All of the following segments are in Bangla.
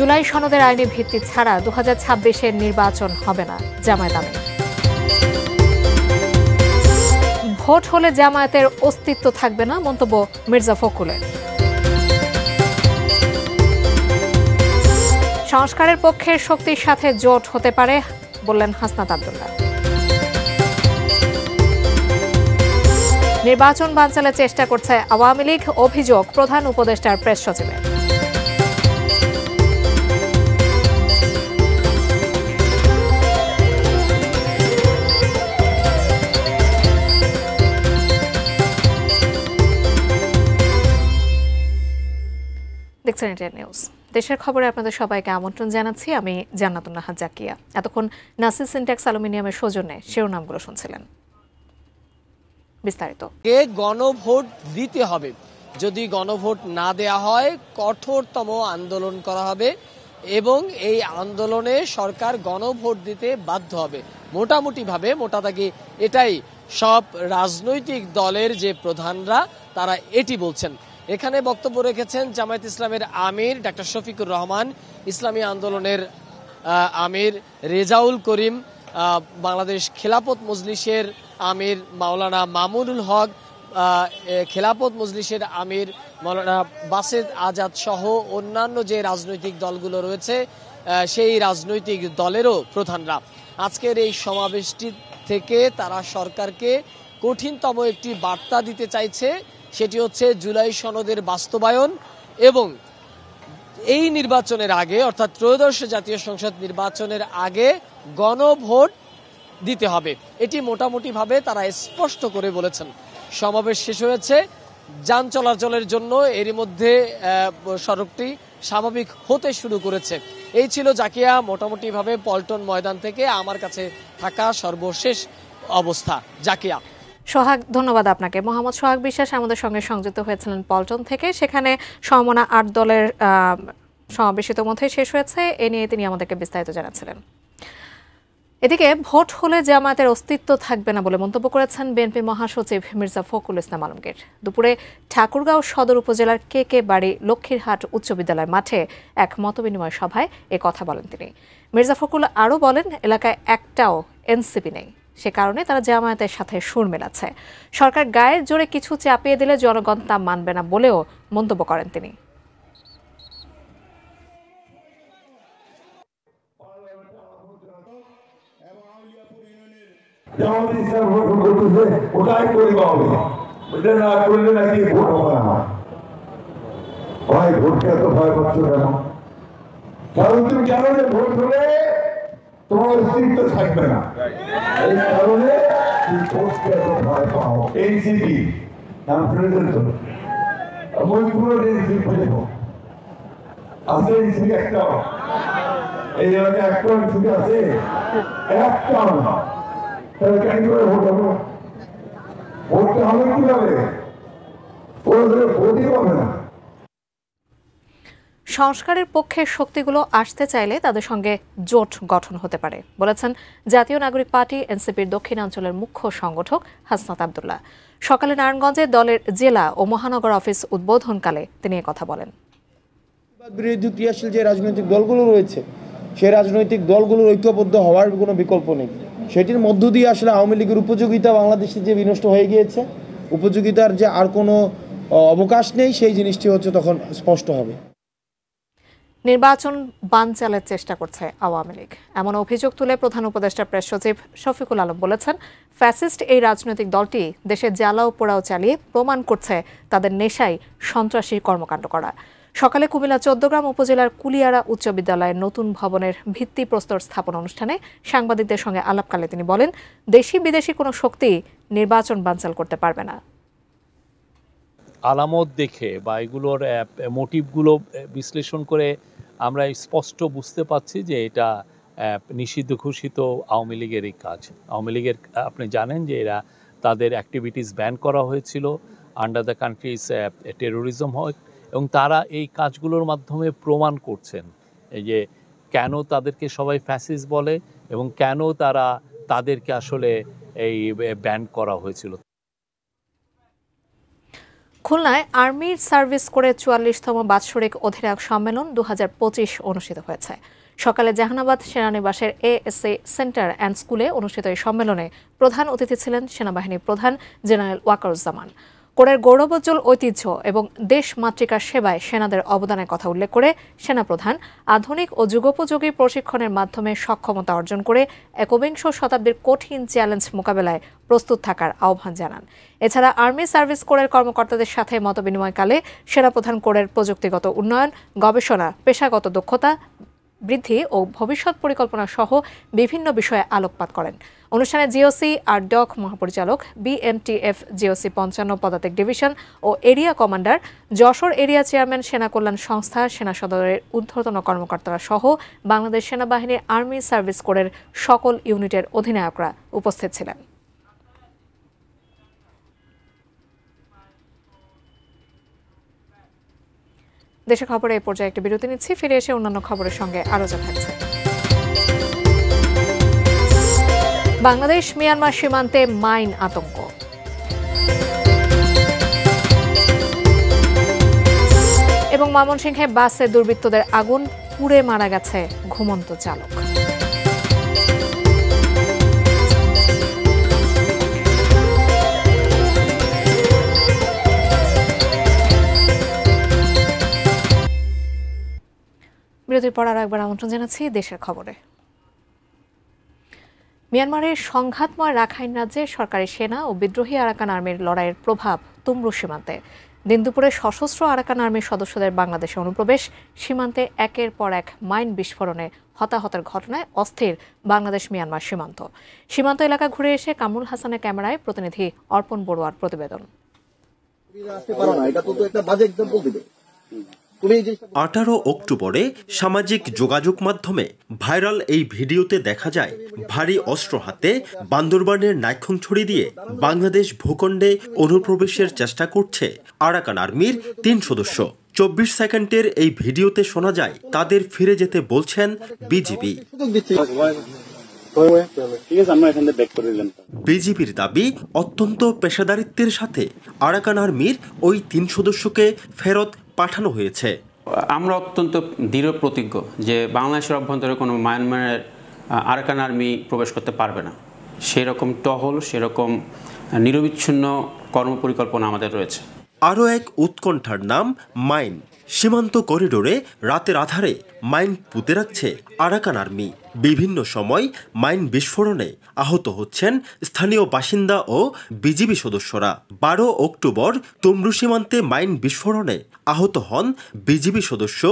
জুলাই সনদের আইনি ভিত্তি ছাড়া 2026-এর নির্বাচন হবে না, জামায়াত আমির। ভোট হলে জামায়াতের অস্তিত্ব থাকবে না, মন্তব্য মির্জা ফখরুলের। সংস্কারের পক্ষের শক্তির সাথে জোট হতে পারে, বললেন হাসনাত আব্দুল্লাহ। নির্বাচন বানচালের চেষ্টা করছে আওয়ামী লীগ, অভিযোগ প্রধান উপদেষ্টার প্রেস সচিবের। দেখছেন এটিএন নিউজ। দেশের খবরে আপনাদের সবাইকে আমন্ত্রণ জানাচ্ছি। আমি জান্নাতুন নাহার জাকিয়া। এতক্ষণ নাসির সিনট্যাক্স অ্যালুমিনিয়ামের সৌজন্যে শিরোনামগুলো শুনছিলেন। বিস্তারিত গণভোট দিতে হবে। যদি গণভোট না দেয়া হয় কঠোরতম আন্দোলন করা হবে এবং এই আন্দোলনে সরকার গণভোট দিতে বাধ্য হবে। মোটা দাগে এটাই সব রাজনৈতিক দলের যে প্রধানরা তারা এটি বলছেন। এখানে বক্তব্য রেখেছেন জামায়াত ইসলামের আমির ডক্টর শফিকুর রহমান, ইসলামী আন্দোলনের আমির রেজাউল করিম, বাংলাদেশ খেলাফত মজলিসের আমির মাওলানা মামুনুল হক, খেলাফত মজলিসের আমির মাওলানা বাসেদ আজাদ সহ অন্যান্য যে রাজনৈতিক দলগুলো রয়েছে সেই রাজনৈতিক দলেরও প্রধানরা আজকের এই সমাবেশটি থেকে তারা সরকারকে কঠিনতম একটি বার্তা দিতে চাইছে। সেটি হচ্ছে জুলাই সনদের বাস্তবায়ন এবং এই নির্বাচনের আগে অর্থাৎ ত্রয়োদশ জাতীয় সংসদ নির্বাচনের আগে গণভোট দিতে হবে। এটি মোটামুটিভাবে তারা স্পষ্ট করে বলেছেন। সমাবেশ শেষ হয়েছে, যান চলাচলের জন্য এরই মধ্যে সড়কটি স্বাভাবিক হতে শুরু করেছে। এই ছিল জাকিয়া মোটামুটিভাবে পল্টন ময়দান থেকে আমার কাছে থাকা সর্বশেষ অবস্থা। জাকিয়া। সোহাগ, ধন্যবাদ আপনাকে। মোহাম্মদ সোহাগ বিশ্বাস আমাদের সঙ্গে সংযুক্ত হয়েছিলেন পল্টন থেকে। সেখানে সমমনা 8 দলের সমাবেশ ইতোমধ্যে শেষ হয়েছে, এ নিয়ে তিনি আমাদেরকে বিস্তারিত জানাচ্ছিলেন। এদিকে ভোট হলে জামায়াতের অস্তিত্ব থাকবে না বলে মন্তব্য করেছেন বিএনপি মহাসচিব মির্জা ফখরুল ইসলাম আলমগীর। দুপুরে ঠাকুরগাঁও সদর উপজেলার কে বাড়ি লক্ষ্মীরহাট উচ্চ বিদ্যালয় মাঠে এক মতবিনিময় সভায় এ কথা বলেন তিনি। মির্জা ফখরুল আরও বলেন, এলাকায় একটাও এনসিপি নেই, সে কারণে তারা জামায়াতের সাথে সুর মেলাচ্ছে। সরকার গায়ের জোরে কিছু চাপিয়ে দিলে জনগণ তা মানবে না বলেও মন্তব্য করেন তিনি। কারণ তুমি জানো যে ভোট হলে তোমার অস্তিত্ব থাকবে না, এই কারণে ভোটকে এত ভয় পাও। এনসিপি নাম শুনেছেন তো? মৈপুরের এনসিপি আছে, এনসিপি একটাও এই এলাকায় একটা এনসিপি আছে, একটাও না। তাহলে কেন করে ভোট হবে? ভোটটা হবে কিভাবে? ওরা ভোটই পাবে না। সংস্কারের পক্ষের শক্তিগুলো আসতে চাইলে তাদের সঙ্গে জোট গঠন হতে পারে বলেছেন জাতীয় নাগরিক পার্টি এনসিপির দক্ষিণাঞ্চলের মুখ্য সংগঠক হাসনাত আব্দুল্লাহ। সকালে নারায়ণগঞ্জে দলের জেলা ও মহানগর অফিস উদ্বোধনকালে তিনি কথা বলেন। বিরোধী ক্রিয়াশীল যে রাজনৈতিক দলগুলো রয়েছে সেই রাজনৈতিক দলগুলোর ঐক্যবদ্ধ হওয়ার কোনো বিকল্প নেই। সেটির মধ্য দিয়ে আসলে আওয়ামী লীগের উপযোগিতা বাংলাদেশে যে বিনষ্ট হয়ে গিয়েছে, উপযোগিতার যে আর কোনো অবকাশ নেই, সেই জিনিসটি হচ্ছে তখন স্পষ্ট হবে। নির্বাচন বানচালের চেষ্টা করছে আওয়ামী লীগ, এমন অভিযোগ তুলে প্রধান উপদেষ্টা প্রেস সচিব শফিকুল আলম বলেছেন, ফ্যাসিস্ট এই রাজনৈতিক দলটি দেশে জ্বালাও পোড়াও চালিয়ে প্রমাণ করছে তাদের নেশায় সন্ত্রাসী কর্মকাণ্ড করা। সকালে কুমিল্লা 14 গ্রাম উপজেলার কুলিয়ারা উচ্চ বিদ্যালয়ের নতুন ভবনের ভিত্তিপ্রস্তর স্থাপন অনুষ্ঠানে সাংবাদিকদের সঙ্গে আলাপকালে তিনি বলেন, দেশি বিদেশি কোনো শক্তি নির্বাচন বানচাল করতে পারবে না। আলামত দেখে বা এগুলোর মোটিভগুলো বিশ্লেষণ করে আমরা স্পষ্ট বুঝতে পারছি যে এটা নিষিদ্ধ ঘোষিত আওয়ামী লীগেরই কাজ। আওয়ামী লীগের আপনি জানেন যে এরা তাদের অ্যাক্টিভিটিস ব্যান করা হয়েছিল আন্ডার দ্য কান্ট্রিজ টেরোরিজম হয়, এবং তারা এই কাজগুলোর মাধ্যমে প্রমাণ করছেন এই যে কেন তাদেরকে সবাই ফ্যাসিস্ট বলে এবং কেন তাদেরকে আসলে এই ব্যান করা হয়েছিল। খুলনায় আর্মির সার্ভিস করে ৪৪তম বাৎসরিক অধিনায়ক সম্মেলন ২০২৫ অনুষ্ঠিত হয়েছে। সকালে জাহানাবাদ সেনানিবাসের এএসএ সেন্টার অ্যান্ড স্কুলে অনুষ্ঠিত এই সম্মেলনে প্রধান অতিথি ছিলেন সেনাবাহিনী প্রধান জেনারেল ওয়াকারুজ্জামান। কোরের গৌরবোজ্জ্বল ঐতিহ্য এবং দেশ মাতৃকার সেবায় সেনাদের অবদানের কথা উল্লেখ করে সেনাপ্রধান আধুনিক ও যুগোপযোগী প্রশিক্ষণের মাধ্যমে সক্ষমতা অর্জন করে একবিংশ শতাব্দীর কঠিন চ্যালেঞ্জ মোকাবেলায় প্রস্তুত থাকার আহ্বান জানান। এছাড়া আর্মি সার্ভিস কোরের কর্মকর্তাদের সাথে মতবিনিময়কালে সেনাপ্রধান কোরের প্রযুক্তিগত উন্নয়ন, গবেষণা, পেশাগত দক্ষতা বৃদ্ধি ও ভবিষ্যৎ পরিকল্পনা সহ বিভিন্ন বিষয়ে আলোকপাত করেন। অনুষ্ঠানে জিওসি আর ডক মহাপরিচালক, বিএমটিএফ জিওসি ৫৫ পদাতিক ডিভিশন ও area commander, Jessore area chairman, Sena Kalyan সংস্থা, সেনা সদরের ঊর্ধ্বতন কর্মকর্তারা সহ বাংলাদেশ সেনাবাহিনীর আর্মি সার্ভিস কোরের সকল ইউনিটের অধিনায়করা উপস্থিত ছিলেন। দেশের খবরে এই পর্যায়ে একটি বিরতি নিচ্ছি, ফিরে এসে অন্যান্য খবরের সঙ্গে আরও থাকছে। বাংলাদেশ মিয়ানমার সীমান্তে মাইন আতঙ্ক। এবং ময়মনসিংহে বাসে দুর্বৃত্তদের আগুন, পুড়ে মারা গেছে ঘুমন্ত চালক। বিরতির পর আরও একবার আমন্ত্রণ জানাচ্ছি দেশের খবরে। মিয়ানমারের সংঘাতময় রাখাইন রাজ্যে সরকারি সেনা ও বিদ্রোহী আরাকান আর্মির লড়াইয়ের প্রভাব তুমরু সীমান্তে। দিন দুপুরে সশস্ত্র আরাকান আর্মির সদস্যদের বাংলাদেশে অনুপ্রবেশ, সীমান্তে একের পর এক মাইন বিস্ফোরণে হতাহতের ঘটনায় অস্থির বাংলাদেশ মিয়ানমার সীমান্ত। সীমান্ত এলাকা ঘুরে এসে কামরুল হাসানের ক্যামেরায় প্রতিনিধি অর্পণ বড়ুয়ার প্রতিবেদন। 18 অক্টোবরে সামাজিক যোগাযোগ মাধ্যমে ভাইরাল এই ভিডিওতে দেখা যায় ভারী অস্ত্র হাতে বান্দরবানের নাইখংছড়ি দিয়ে বাংলাদেশ ভূখণ্ডে অনুপ্রবেশের চেষ্টা করছে আরাকান আর্মির 3 সদস্য। 24 সেকেন্ডের এই ভিডিওতে শোনা যায় তাদের ফিরে যেতে বলছেন বিজিবি। বিজিবির দাবি, অত্যন্ত পেশাদারিত্বের সাথে আরাকান আর্মির ওই 3 সদস্যকে ফেরত পাঠানো হয়েছে। আমরা অত্যন্ত দৃঢ় প্রতিজ্ঞ যে বাংলাদেশের অভ্যন্তরে কোনো মায়ানমারের আরাকান আর্মি প্রবেশ করতে পারবে না। সেরকম টহল, সেরকম নিরবিচ্ছিন্ন কর্মপরিকল্পনা আমাদের রয়েছে। আরও এক উৎকণ্ঠার নাম মাইন। সীমান্ত করিডোরে রাতের আধারে মাইন পুঁতে রাখছে আরাকান আর্মি। বিভিন্ন সময় মাইন বিস্ফোরণে আহত হচ্ছেন স্থানীয় বাসিন্দা ও বিজিবি সদস্যরা। 12 অক্টোবর তুমরু সীমান্তে মাইন বিস্ফোরণে আহত হন বিজিবি সদস্য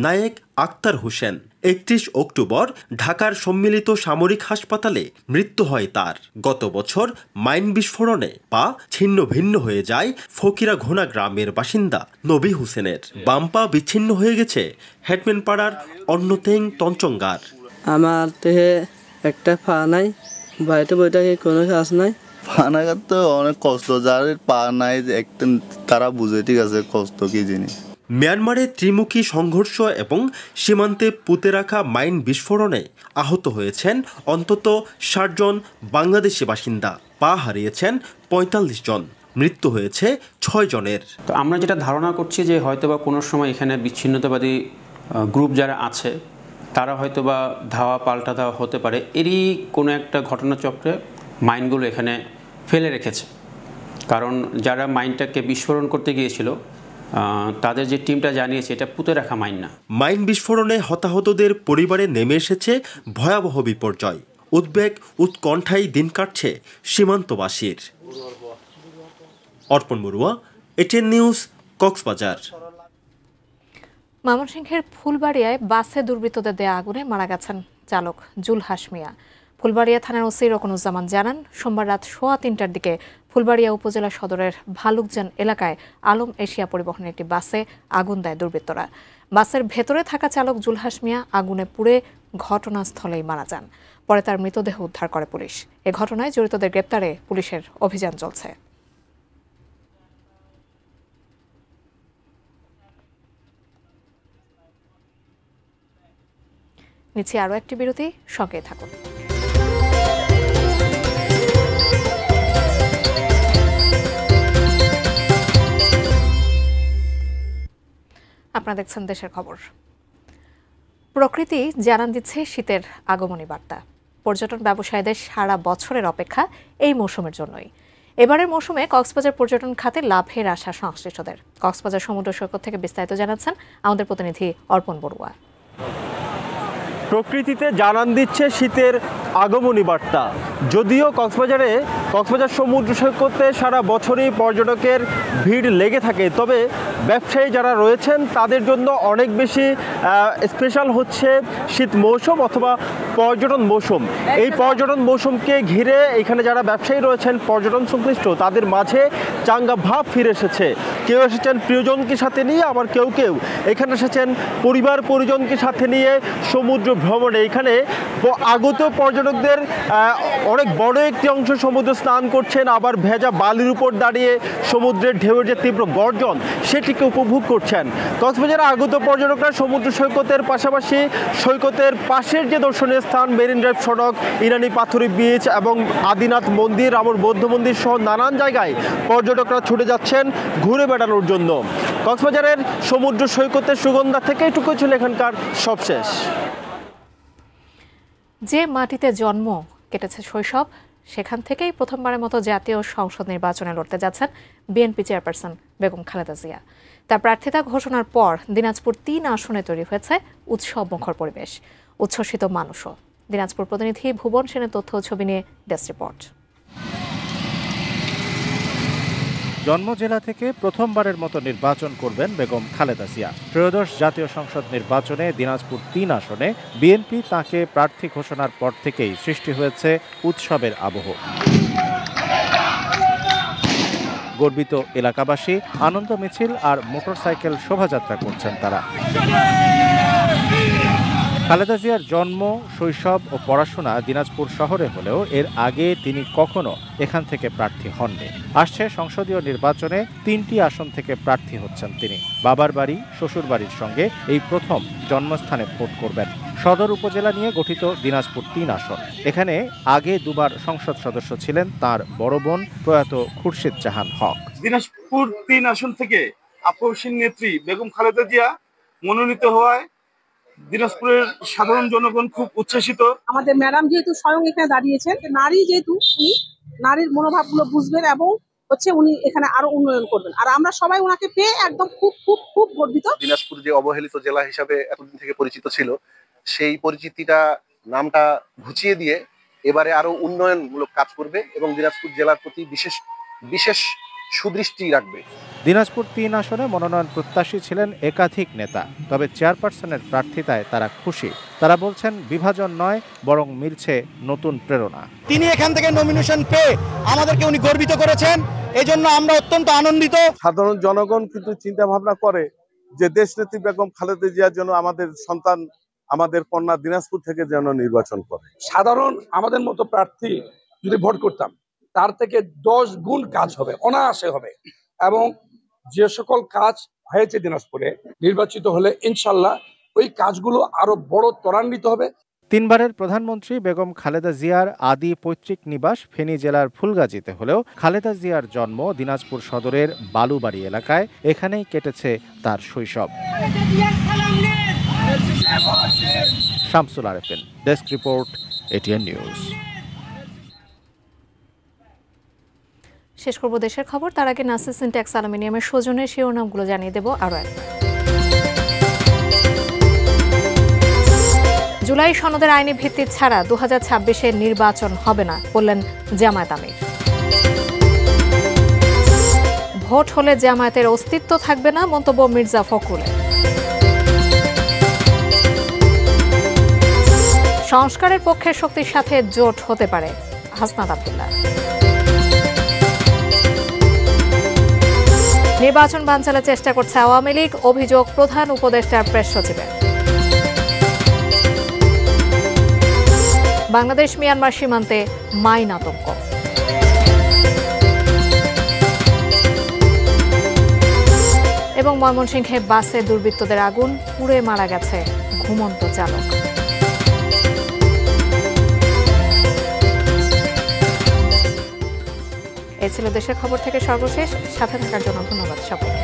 নায়েক আক্তার হোসেন। 31 অক্টোবর ঢাকার সম্মিলিত সামরিক হাসপাতালে মৃত্যু হয় তার। গত বছর মাইন বিস্ফোরণে পা ছিন্ন ভিন্ন হয়ে যায় ফকিরা ঘোনা গ্রামের বাসিন্দা নবী হোসেনের। বাম পা বিচ্ছিন্ন হয়ে গেছে হেডম্যান পাড়ার অন্যতেং তঞ্চঙ্গার। আমার দেহে একটা পা নাই, বাড়িতে বই থাকি, কোনো কাজ নাই। পা নাগাদ তো অনেক কষ্ট, যার পা নাই একটা তারা বুঝে ঠিক আছে কষ্ট কি জিনিস। মিয়ানমারে ত্রিমুখী সংঘর্ষ এবং সীমান্তে পুঁতে রাখা মাইন বিস্ফোরণে আহত হয়েছেন অন্তত 60 জন বাংলাদেশি বাসিন্দা। পা হারিয়েছেন 45 জন, মৃত্যু হয়েছে 6 জনের। তো আমরা যেটা ধারণা করছি যে হয়তোবা কোনো সময় এখানে বিচ্ছিন্নতাবাদী গ্রুপ যারা আছে তারা হয়তোবা ধাওয়া পাল্টা ধাওয়া হতে পারে। এরই কোনো একটা ঘটনাচক্রে মাইনগুলো এখানে ফেলে রেখেছে। কারণ যারা মাইনটাকে বিস্ফোরণ করতে গিয়েছিল তাদের যে টিমটা জানিয়েছে এটা পুঁতে রাখা মাইন না। মাইন বিস্ফোরণে হতাহতদের পরিবারে নেমে এসেছে ভয়াবহ বিপর্যয়। উদ্বেগ উৎকণ্ঠায় দিন কাটছে সীমান্তবাসীর। অর্পণ বড়ুয়া, এটিএন নিউজ, কক্সবাজার। ময়মনসিংহের ফুলবাড়িয়ায় বাসে দুর্বৃত্তদের দেয়া আগুনে মারা গেছেন চালক জুলহাস মিয়া। ফুলবাড়িয়া থানার ওসি রকনুজ্জামান জানান, সোমবার রাত 3:15টার দিকে ফুলবাড়িয়া উপজেলা সদরের ভালুকজান এলাকায় আলম এশিয়া পরিবহনের একটি বাসে আগুন দেয় দুর্বৃত্তরা। বাসের ভেতরে থাকা চালক জুলহাস মিয়া আগুনে পুড়ে ঘটনাস্থলেই মারা যান। পরে তার মৃতদেহ উদ্ধার করে পুলিশ। এ ঘটনায় জড়িতদের গ্রেপ্তারে পুলিশের অভিযান চলছে। নিচে আরও একটি বিরতি, সঙ্গে থাকুন। আপনারা দেখছেন দেশের খবর। প্রকৃতি জানান দিচ্ছে শীতের আগমনী বার্তা। পর্যটন ব্যবসায়ীদের সারা বছরের অপেক্ষা এই মৌসুমের জন্যই। এবারের মৌসুমে কক্সবাজার পর্যটন খাতে লাভের আশা সংশ্লিষ্টদের। কক্সবাজার সমুদ্র সৈকত থেকে বিস্তারিত জানাচ্ছেন আমাদের প্রতিনিধি অর্পণ বড়ুয়া। প্রকৃতিতে জানান দিচ্ছে শীতের আগমনী বার্তা। যদিও কক্সবাজার সমুদ্র সৈকতে সারা বছরই পর্যটকের ভিড় লেগে থাকে, তবে ব্যবসায়ী যারা রয়েছেন তাদের জন্য অনেক বেশি স্পেশাল হচ্ছে শীত মৌসুম অথবা পর্যটন মৌসুম। এই পর্যটন মৌসুমকে ঘিরে এখানে যারা ব্যবসায়ী রয়েছেন পর্যটন সংশ্লিষ্ট, তাদের মাঝে চাঙ্গা ভাব ফিরে এসেছে। কেউ এসেছেন প্রিয়জনকে সাথে নিয়ে, আবার কেউ এখানে এসেছেন পরিবার পরিজনকে সাথে নিয়ে সমুদ্র ভ্রমণে। এখানে আগত পর্যটকদের অনেক বড় একটি অংশ সমুদ্র স্নান করছেন, আবার ভেজা বালির উপর দাঁড়িয়ে সমুদ্রের ঢেউয়ের যে তীব্র গর্জন সেটিকে উপভোগ করছেন। কক্সবাজারে আগত পর্যটকরা সমুদ্র সৈকতের পাশাপাশি সৈকতের পাশের যে দর্শনীয় স্থান মেরিন ড্রাইভ সড়ক, ইরানি পাথুরি বিচ এবং আদিনাথ মন্দির, রামর বৌদ্ধ মন্দির সহ নানান জায়গায় পর্যটকরা ছুটে যাচ্ছেন ঘুরে বেড়ানোর জন্য। কক্সবাজারের সমুদ্র সৈকতের সুগন্ধা থেকে এটুকু ছিল এখানকার সবশেষ। যে মাটিতে জন্ম কেটেছে শৈশব, সেখান থেকেই প্রথমবারের মতো জাতীয় সংসদ নির্বাচনে লড়তে যাচ্ছেন বিএনপি চেয়ারপারসন বেগম খালেদা জিয়া। তার প্রার্থিতা ঘোষণার পর দিনাজপুর ৩ আসনে তৈরি হয়েছে উৎসব মুখর পরিবেশ, উচ্ছ্বসিত মানুষও। দিনাজপুর প্রতিনিধি ভুবন সেনের তথ্য ছবি নিয়ে ডেস্ক রিপোর্ট। জন্ম জেলা থেকে প্রথমবারের মতো নির্বাচন করবেন বেগম খালেদা জিয়া। ত্রয়োদশ জাতীয় সংসদ নির্বাচনে দিনাজপুর ৩ আসনে বিএনপি তাকে প্রার্থী ঘোষণার পর থেকেই সৃষ্টি হয়েছে উৎসবের আবহ। গর্বিত এলাকাবাসী আনন্দ মিছিল আর মোটরসাইকেল শোভাযাত্রা করছেন তারা। খালেদা জিয়ার জন্ম, শৈশব ও পড়াশোনা দিনাজপুর শহরে হলেও এর আগে তিনি কখনো এখান থেকে প্রার্থী হননি। আসছে সংসদীয় নির্বাচনে ৩টি আসন থেকে প্রার্থী হচ্ছেন তিনি। বাবার বাড়ি, শ্বশুর বাড়ির সঙ্গে এই প্রথম জন্মস্থানে ভোট করবেন। সদর উপজেলা নিয়ে গঠিত দিনাজপুর ৩ আসন। এখানে আগে দুবার সংসদ সদস্য ছিলেন তার বড় বোন প্রয়াত খুরশিদ জাহান হক। দিনাজপুর ৩ আসন থেকে আপসীন নেত্রী বেগম খালেদা জিয়া মনোনীত হওয়ায় দিনাজপুরের সাধারণ জনগণ খুব উচ্ছ্বসিত। আমাদের ম্যাডাম যেহেতু স্বয়ং এখানে দাঁড়িয়েছেন, নারী যেহেতু উনি নারীর মনোভাবগুলো বুঝবেন এবং উনি এখানে আরো উন্নয়ন করবেন, আর আমরা সবাই ওনাকে পেয়ে একদম খুব খুব খুব গর্বিত। দিনাজপুর যে অবহেলিত জেলা হিসাবে এতদিন থেকে পরিচিত ছিল, সেই পরিচিতিটা নামটা ঘুচিয়ে দিয়ে এবারে আরো উন্নয়নমূলক কাজ করবে এবং দিনাজপুর জেলার প্রতি বিশেষ সুদৃষ্টি রাখবে। দিনাজপুর ৩ আসনে মনোনয়ন প্রত্যাশী ছিলেন একাধিক নেতা, তবে চেয়ারপারসনের প্রার্থিতায় তারা খুশি। তারা বলছেন বিভাজন নয়, বরং মিলছে নতুন প্রেরণা। তিনি এখান থেকে নমিনেশন পেয়ে আমাদেরকে উনি গর্বিত করেছেন, এই জন্য আমরা অত্যন্ত আনন্দিত। সাধারণ জনগণ কিন্তু চিন্তা ভাবনা করে যে দেশনেত্রী বেগম খালেদা জিয়ার জন্য আমাদের সন্তান, আমাদের কন্যা দিনাজপুর থেকে যেন নির্বাচন করে। সাধারণ আমাদের মতো প্রার্থী যদি ভোট করতাম, তার থেকে 10 গুণ কাজ হবে, অনায়াসে হবে। এবং যে সকল কাজ হয়েছে দিনাজপুরে নির্বাচিত হলে ইনশাল্লাহ ওই কাজগুলো আরো বড় ত্বরান্বিত হবে। 3 বারের প্রধানমন্ত্রী বেগম খালেদা জিয়ার আদি পৈতৃক নিবাস ফেনী জেলার ফুলগাজীতে হলেও খালেদা জিয়ার জন্ম দিনাজপুর সদরের বালুবাড়ি এলাকায়। এখানেই কেটেছে তার শৈশব। Shamsul Arefin, desk report, ATN news. শেষ করব দেশের খবর, তার আগে নাসির সিনট্যাক্স অ্যালুমিনিয়ামের সৌজন্যে শিরোনামগুলো জানিয়ে দেব আরও একবার। জুলাই সনদের আইনি ভিত্তি ছাড়া 2026-এর নির্বাচন হবে না বললেন জামায়াত আমির। ভোট হলে জামায়াতের অস্তিত্ব থাকবে না মন্তব্য মির্জা ফখরুলের। সংস্কারের পক্ষের শক্তির সাথে জোট হতে পারে হাসনাত আব্দুল্লাহ। নির্বাচন বানচালের চেষ্টা করছে আওয়ামী লীগ, অভিযোগ প্রধান উপদেষ্টার প্রেস সচিবের। বাংলাদেশ মিয়ানমার সীমান্তে মাইন আতঙ্ক। এবং ময়মনসিংহে বাসে দুর্বৃত্তদের আগুন, পুড়ে মারা গেছে ঘুমন্ত চালক। এই ছিল দেশের খবর থেকে সর্বশেষ। সাথে থাকার জন্য ধন্যবাদ সকলকে।